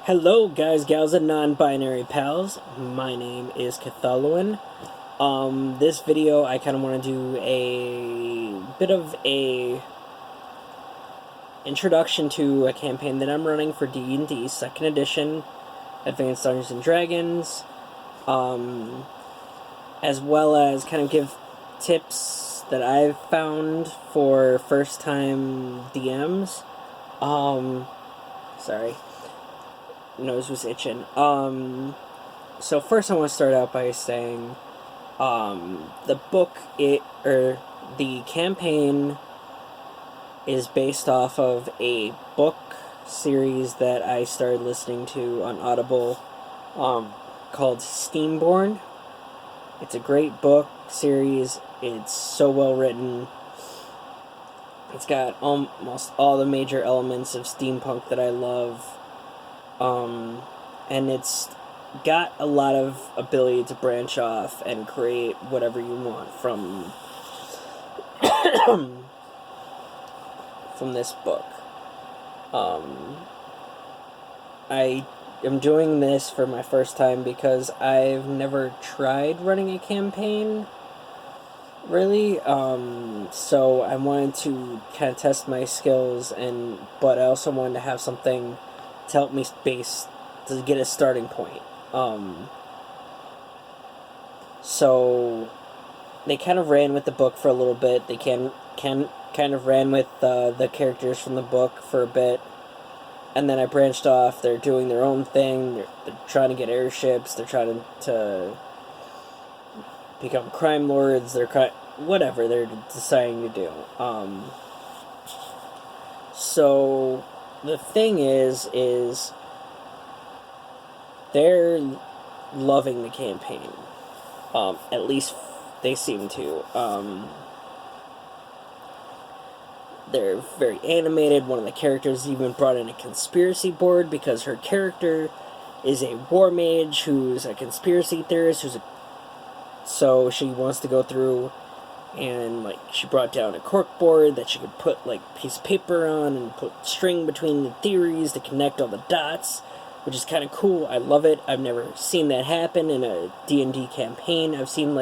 Hello, guys, gals, and non-binary pals. My name is Cathaluan. This video, I kind of want to do a bit of a introduction to a campaign that I'm running for D&D 2nd Edition, Advanced Dungeons and Dragons, as well as kind of give tips that I've found for first-time DMs. Sorry. Nose was itching. So first I want to start out by saying, the campaign is based off of a book series that I started listening to on Audible, called Steamborn. It's a great book series. It's so well written. It's got almost all the major elements of steampunk that I love. And it's got a lot of ability to branch off and create whatever you want from from this book. I am doing this for my first time because I've never tried running a campaign, really, so I wanted to kind of test my skills, but I also wanted to have something to help me to get a starting point. So they kind of ran with the book for a little bit. They kind of ran with the characters from the book for a bit, and then I branched off. They're doing their own thing. They're trying to get airships. They're trying to become crime lords. Whatever they're deciding to do. So the thing is they're loving the campaign. At least they seem to. They're very animated. One of the characters even brought in a conspiracy board because her character is a war mage who's a conspiracy theorist, so she wants to go through and, she brought down a cork board that she could put, a piece of paper on and put string between the theories to connect all the dots, which is kind of cool. I love it. I've never seen that happen in a D&D campaign. I've seen,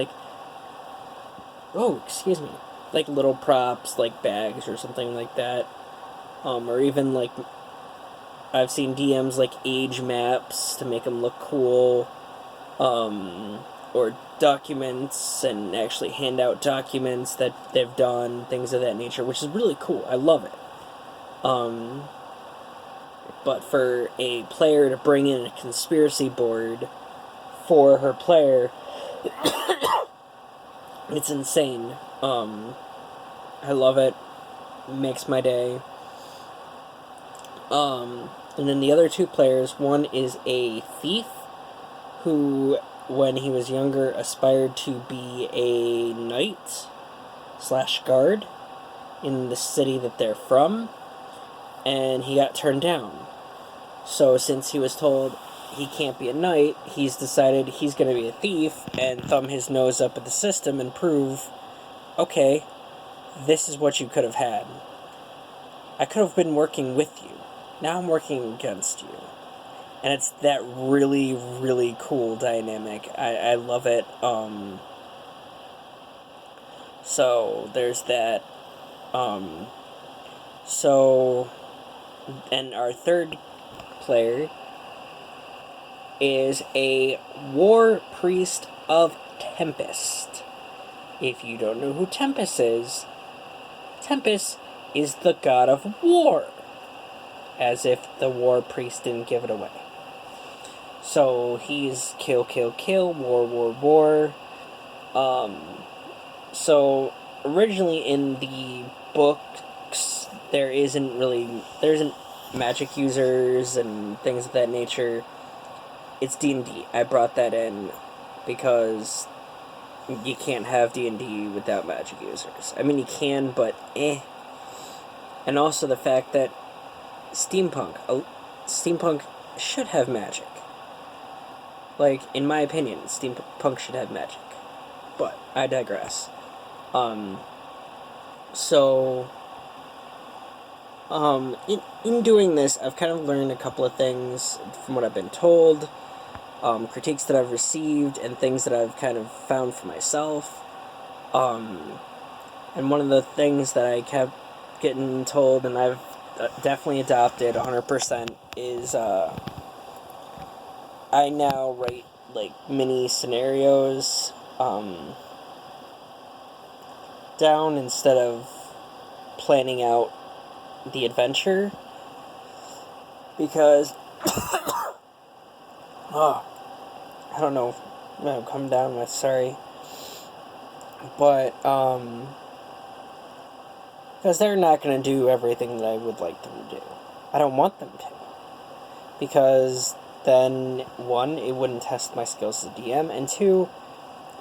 little props, like bags or something like that. Or even, I've seen DMs, age maps to make them look cool. Or documents, and actually hand out documents that they've done, things of that nature, which is really cool. I love it. But for a player to bring in a conspiracy board for her player, it's insane. I love it. It makes my day. And then the other two players, one is a thief who, when he was younger, aspired to be a knight / guard in the city that they're from, and he got turned down. So since he was told he can't be a knight, he's decided he's going to be a thief and thumb his nose up at the system and prove, okay, this is what you could have had. I could have been working with you. Now I'm working against you. And it's that really, really cool dynamic. I love it. So there's that. And our third player is a war priest of Tempest. If you don't know who Tempest is the god of war. As if the war priest didn't give it away. So he's kill, kill, kill, war, war, war. So originally in the books, there isn't magic users and things of that nature. It's D&D. I brought that in because you can't have D&D without magic users. I mean, you can, but And also the fact that steampunk should have magic. In my opinion, steampunk should have magic. But I digress. So In doing this, I've kind of learned a couple of things from what I've been told, critiques that I've received, and things that I've kind of found for myself. And one of the things that I kept getting told, and I've definitely adopted 100%, is I now write like mini scenarios down instead of planning out the adventure, because oh, I don't know, I'm coming down with, sorry, but because they're not going to do everything that I would like them to do. I don't want them to, because then, one, it wouldn't test my skills as a DM, and two,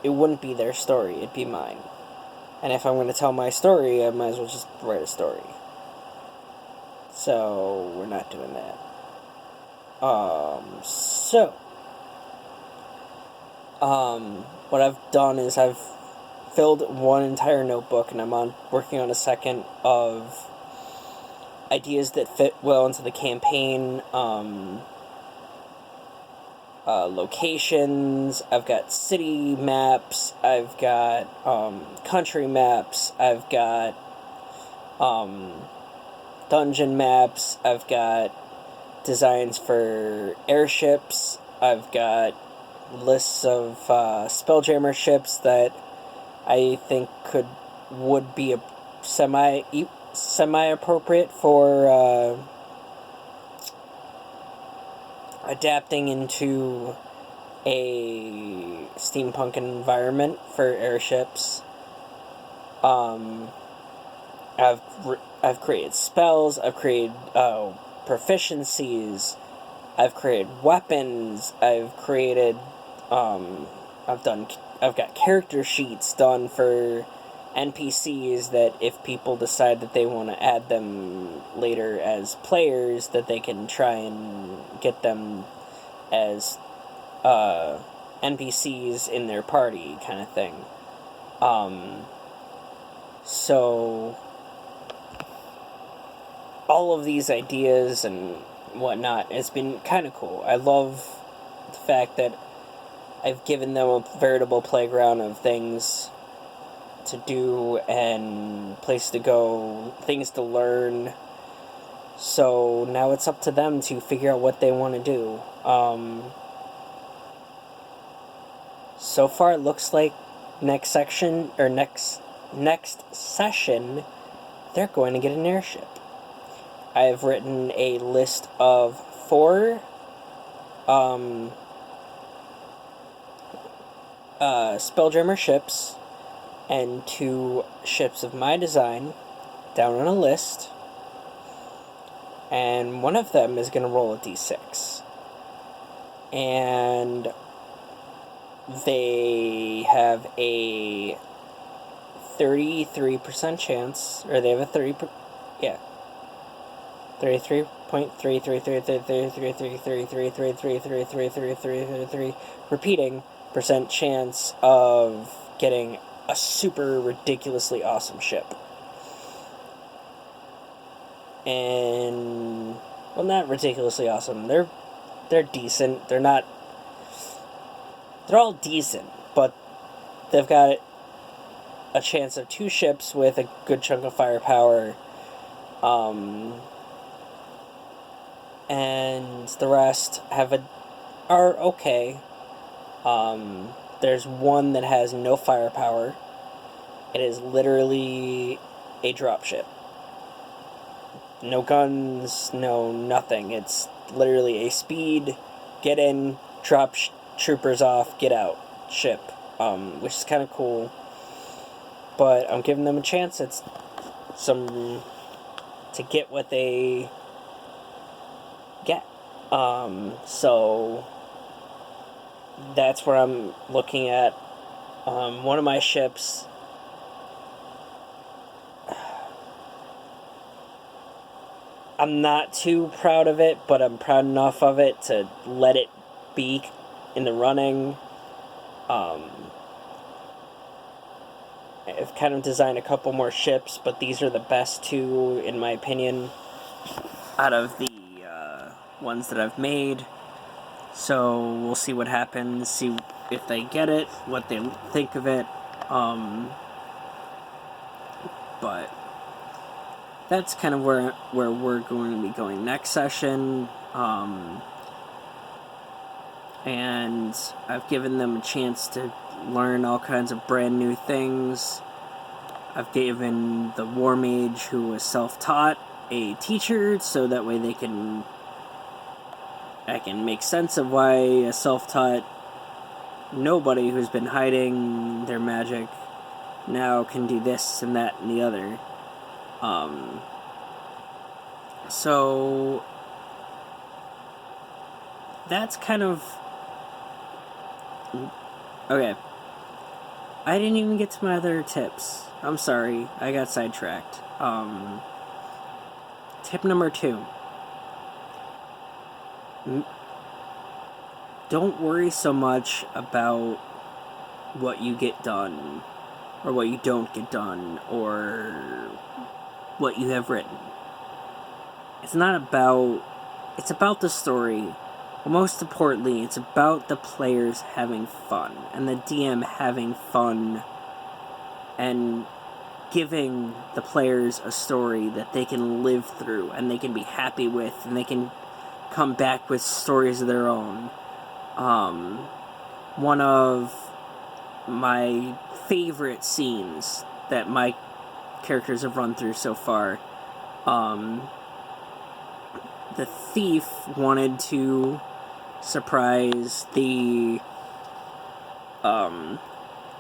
it wouldn't be their story, it'd be mine. And if I'm going to tell my story, I might as well just write a story. So, we're not doing that. What I've done is I've filled one entire notebook, and I'm working on a second of ideas that fit well into the campaign, locations. I've got city maps, I've got country maps, I've got dungeon maps, I've got designs for airships, I've got lists of Spelljammer ships that I think would be a semi-appropriate for adapting into a steampunk environment for airships. I've created spells, I've created proficiencies, I've created weapons, I've got character sheets done for NPCs that if people decide that they want to add them later as players, that they can try and get them as NPCs in their party, kind of thing. So all of these ideas and whatnot, it's been kind of cool. I love the fact that I've given them a veritable playground of things to do and place to go, things to learn. So now it's up to them to figure out what they want to do. So far it looks like next session, they're going to get an airship. I have written a list of 4 Spelljammer ships and 2 ships of my design down on a list, and one of them is going to roll a d6. And they have a 33% chance, or they have a 33.3333333333333 repeating percent chance of getting a super ridiculously awesome ship. And well, not ridiculously awesome. They're decent. They're all decent, but they've got a chance of 2 ships with a good chunk of firepower. And the rest are okay. There's one that has no firepower. It is literally a dropship. No guns, no nothing. It's literally a speed, get in, drop troopers off, get out ship, which is kind of cool. But I'm giving them a chance to get what they get. So that's where I'm looking at. One of my ships, I'm not too proud of it, but I'm proud enough of it to let it be in the running. I've kind of designed a couple more ships, but these are the best 2, in my opinion. out of the ones that I've made. So we'll see what happens, see if they get it, what they think of it. But that's kind of where we're going to be going next session. And I've given them a chance to learn all kinds of brand new things. I've given the War Mage, who was self-taught, a teacher, so that way I can make sense of why a self-taught nobody who's been hiding their magic now can do this and that and the other. So that's kind of... Okay. I didn't even get to my other tips. I'm sorry, I got sidetracked. Tip number 2. Don't worry so much about what you get done, or what you don't get done, or what you have written. It's about the story. But most importantly, it's about the players having fun, and the DM having fun, and giving the players a story that they can live through, and they can be happy with, and they can come back with stories of their own. One of my favorite scenes that my characters have run through so far, the thief wanted to surprise the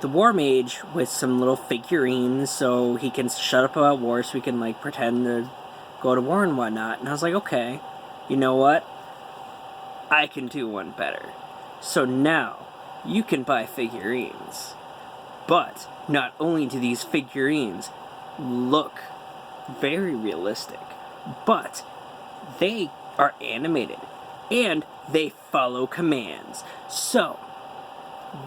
War Mage with some little figurines so he can shut up about war, so he can, like, pretend to go to war and whatnot. And I was like, okay, you know what? I can do one better. So now, you can buy figurines. But not only do these figurines look very realistic, but they are animated, and they follow commands. So,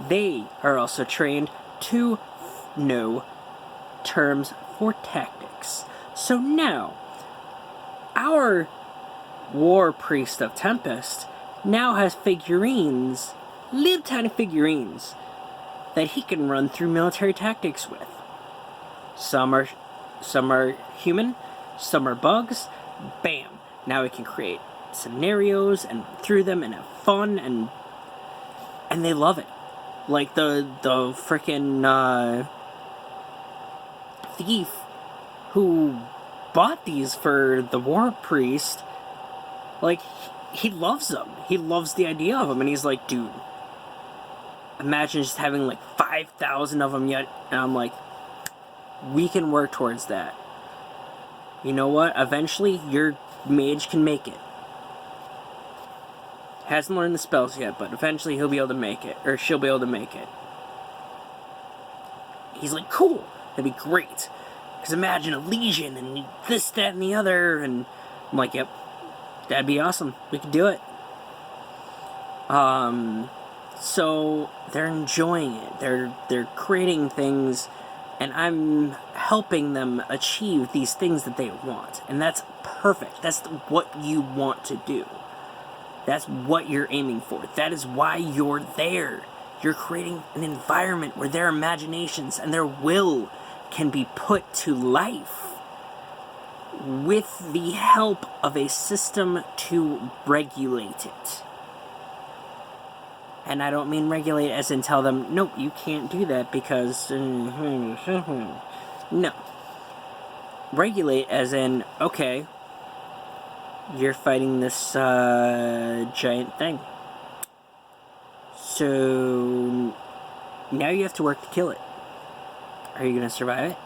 they are also trained to know terms for tactics. So now, our War Priest of Tempest now has figurines, little tiny figurines, that he can run through military tactics with. Some are human, some are bugs. Bam! Now we can create scenarios and through them and have fun, and they love it. Like the frickin' thief who bought these for the War Priest, like, he loves them. He loves the idea of them, and he's like, dude, imagine just having like 5,000 of them yet. And I'm like, we can work towards that. You know what? Eventually, your mage can make it. Hasn't learned the spells yet, but eventually he'll be able to make it. Or she'll be able to make it. He's like, cool. That'd be great. Because imagine a legion and this, that, and the other. And I'm like, yep. That'd be awesome. We could do it. So they're enjoying it. They're creating things, and I'm helping them achieve these things that they want. And that's perfect. That's what you want to do. That's what you're aiming for. That is why you're there. You're creating an environment where their imaginations and their will can be put to life with the help of a system to regulate it. And I don't mean regulate as in tell them, nope, you can't do that because... No. Regulate as in, okay, you're fighting this giant thing. So now you have to work to kill it. Are you going to survive it?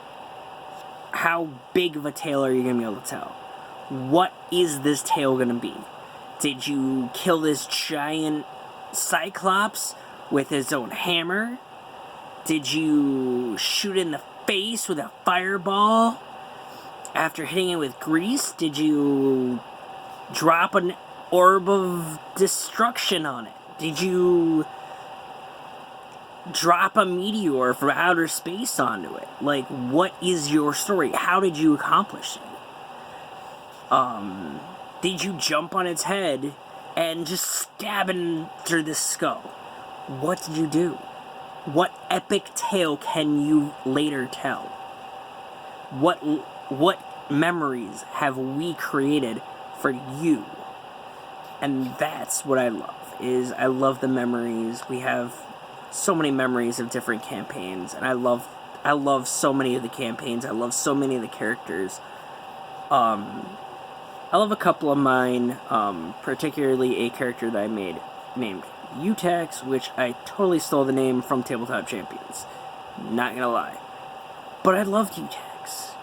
How big of a tale are you going to be able to tell? What is this tale going to be? Did you kill this giant Cyclops with his own hammer? Did you shoot in the face with a fireball after hitting it with grease? Did you drop an orb of destruction on it? Did you drop a meteor from outer space onto it? Like, what is your story? How did you accomplish it? Did you jump on its head and just stab it through the skull? What did you do? What epic tale can you later tell? What memories have we created for you? And that's what I love, is I love the memories. We have so many memories of different campaigns, and I love so many of the campaigns. I love so many of the characters. I love a couple of mine, particularly a character that I made named Utax, which I totally stole the name from Tabletop Champions. Not gonna lie. But I loved Utax.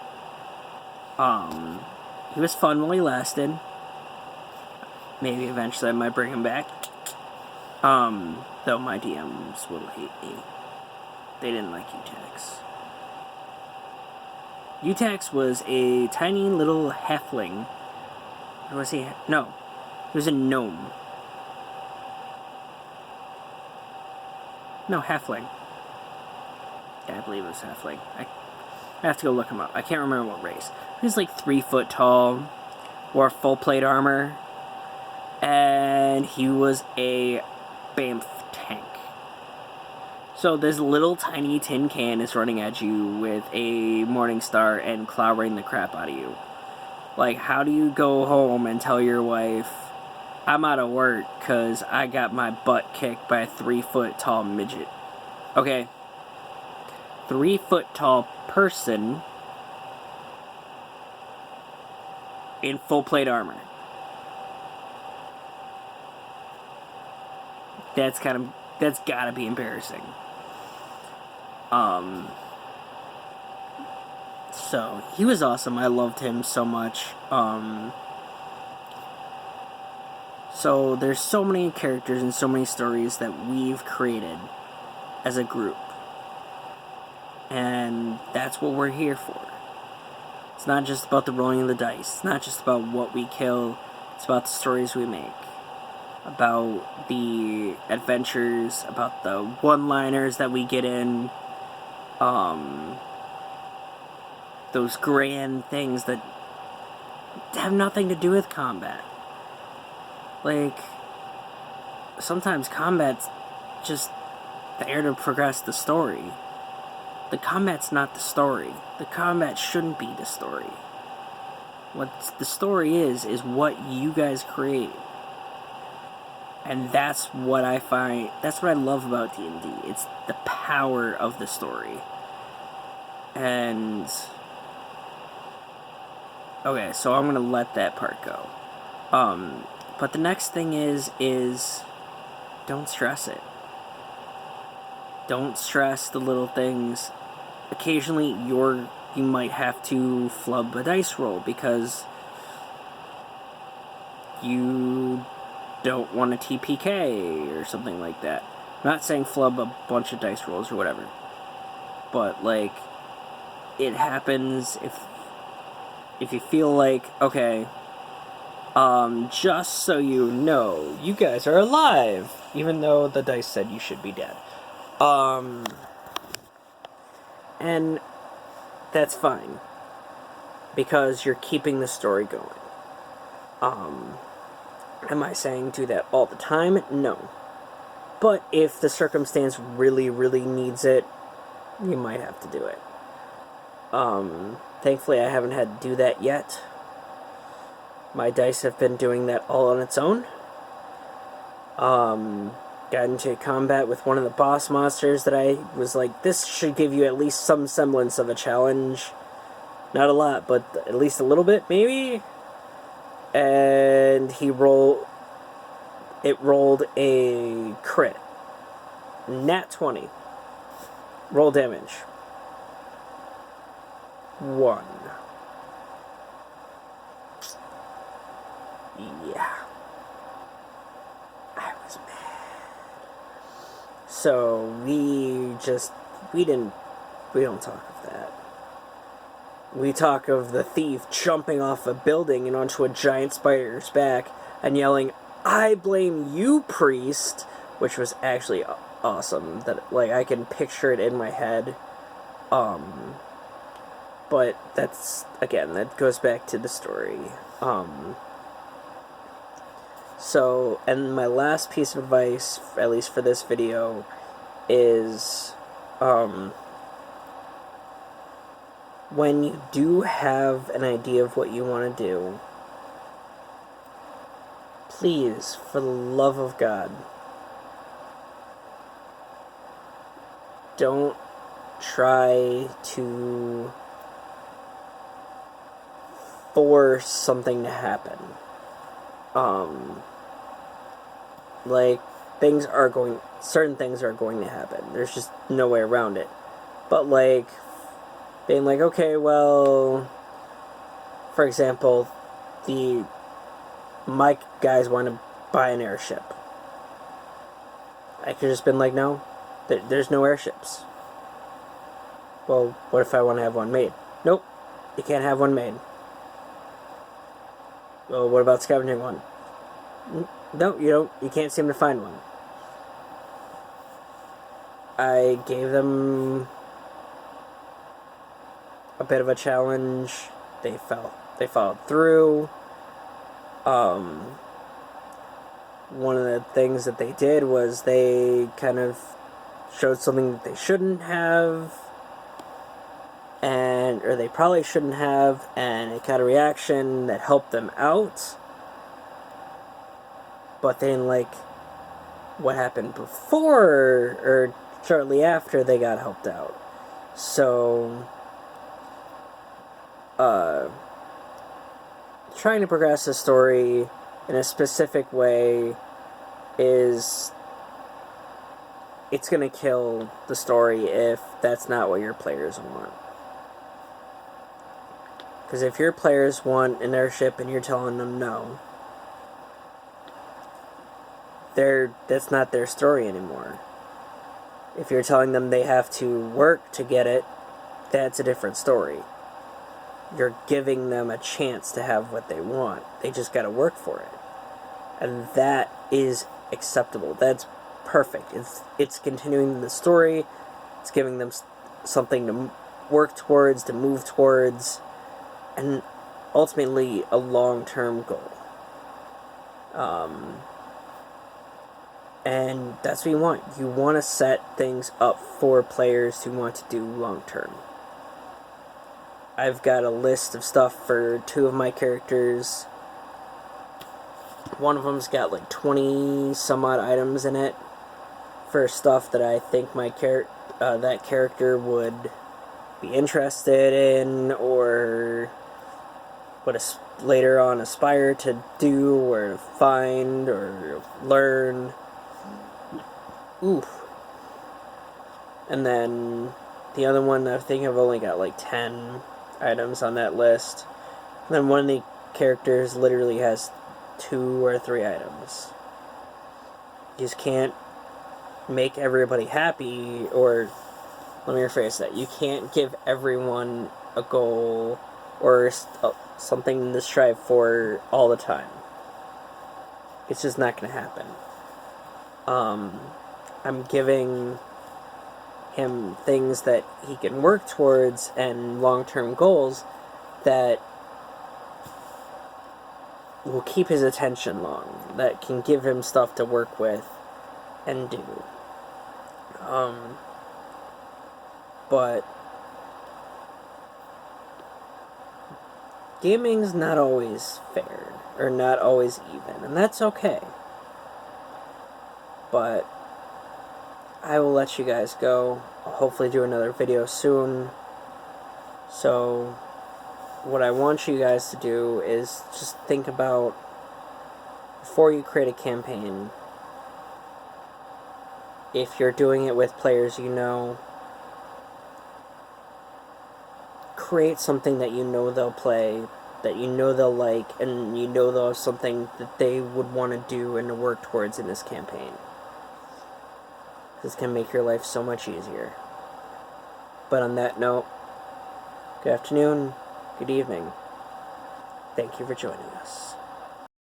He was fun while he lasted. Maybe eventually I might bring him back. Though my DMs will hate me. They didn't like Utax. Utax was a tiny little halfling. Or was he? No. He was a gnome. No, halfling. Yeah, I believe it was halfling. I have to go look him up. I can't remember what race. He was like 3 foot tall, wore full plate armor, and he was a Bamf tank. So this little tiny tin can is running at you with a morning star and clobbering the crap out of you. Like, how do you go home and tell your wife, I'm out of work because I got my butt kicked by a 3 foot tall midget? Okay. 3 foot tall person in full plate armor. That's gotta be embarrassing. So, he was awesome. I loved him so much. So, there's so many characters and so many stories that we've created as a group. And that's what we're here for. It's not just about the rolling of the dice. It's not just about what we kill. It's about the stories we make. About the adventures, about the one-liners that we get in. Those grand things that have nothing to do with combat. Like, sometimes combat's just there to progress the story. The combat's not the story. The combat shouldn't be the story. What the story is what you guys create. And that's what I find, that's what I love about D&D. It's the power of the story. And okay, so I'm gonna let that part go. But the next thing is don't stress it. Don't stress the little things. Occasionally, you might have to flub a dice roll because you don't want a TPK or something like that. I'm not saying flub a bunch of dice rolls or whatever, but like, it happens if you feel like, okay, just so you know, you guys are alive, even though the dice said you should be dead. And that's fine, because you're keeping the story going. Am I saying do that all the time? No. But if the circumstance really, really needs it, you might have to do it. Thankfully I haven't had to do that yet. My dice have been doing that all on its own. Got into combat with one of the boss monsters that I was like, this should give you at least some semblance of a challenge. Not a lot, but at least a little bit, maybe? And it rolled a crit. Nat 20. Roll damage. 1. Yeah. I was mad. So we don't talk of that. We talk of the thief jumping off a building and onto a giant spider's back and yelling, I blame you, priest, which was actually awesome. That, like, I can picture it in my head. But that's, again, that goes back to the story. So, and my last piece of advice, at least for this video, is, when you do have an idea of what you want to do, please, for the love of God, don't try to force something to happen. Like, certain things are going to happen. There's just no way around it. But, like, being like, okay, well, for example, my guys want to buy an airship. I could have just been like, no, there's no airships. Well, what if I want to have one made? Nope, you can't have one made. Well, what about scavenging one? No, you can't seem to find one. I gave them a bit of a challenge. They followed through. One of the things that they did was they kind of showed something that they shouldn't have, or they probably shouldn't have, and it got a reaction that helped them out. But then, like, what happened before or shortly after they got helped out. So, trying to progress the story in a specific way it's going to kill the story if that's not what your players want. Because if your players want an airship and you're telling them no, that's not their story anymore. If you're telling them they have to work to get it, that's a different story. You're giving them a chance to have what they want. They just gotta work for it. And that is acceptable. That's perfect. It's continuing the story. It's giving them something to work towards, to move towards, and ultimately a long-term goal. And that's what you want. You want to set things up for players who want to do long-term. I've got a list of stuff for 2 of my characters. One of them's got like 20 some odd items in it for stuff that I think that character would be interested in or would later on aspire to do or to find or learn. Oof. And then the other one, I think I've only got like 10 items on that list. And then one of the characters literally has 2 or 3 items. You just can't make everybody happy, or let me rephrase that. You can't give everyone a goal or something to strive for all the time. It's just not going to happen. I'm giving him things that he can work towards and long-term goals that will keep his attention long, that can give him stuff to work with and do. But gaming's not always fair, or not always even, and that's okay. But I will let you guys go. I'll hopefully do another video soon. So, what I want you guys to do is just think about, before you create a campaign, if you're doing it with players you know, create something that you know they'll play, that you know they'll like, and you know they'll have something that they would want to do and to work towards in this campaign. This can make your life so much easier. But on that note, good afternoon, good evening. Thank you for joining us.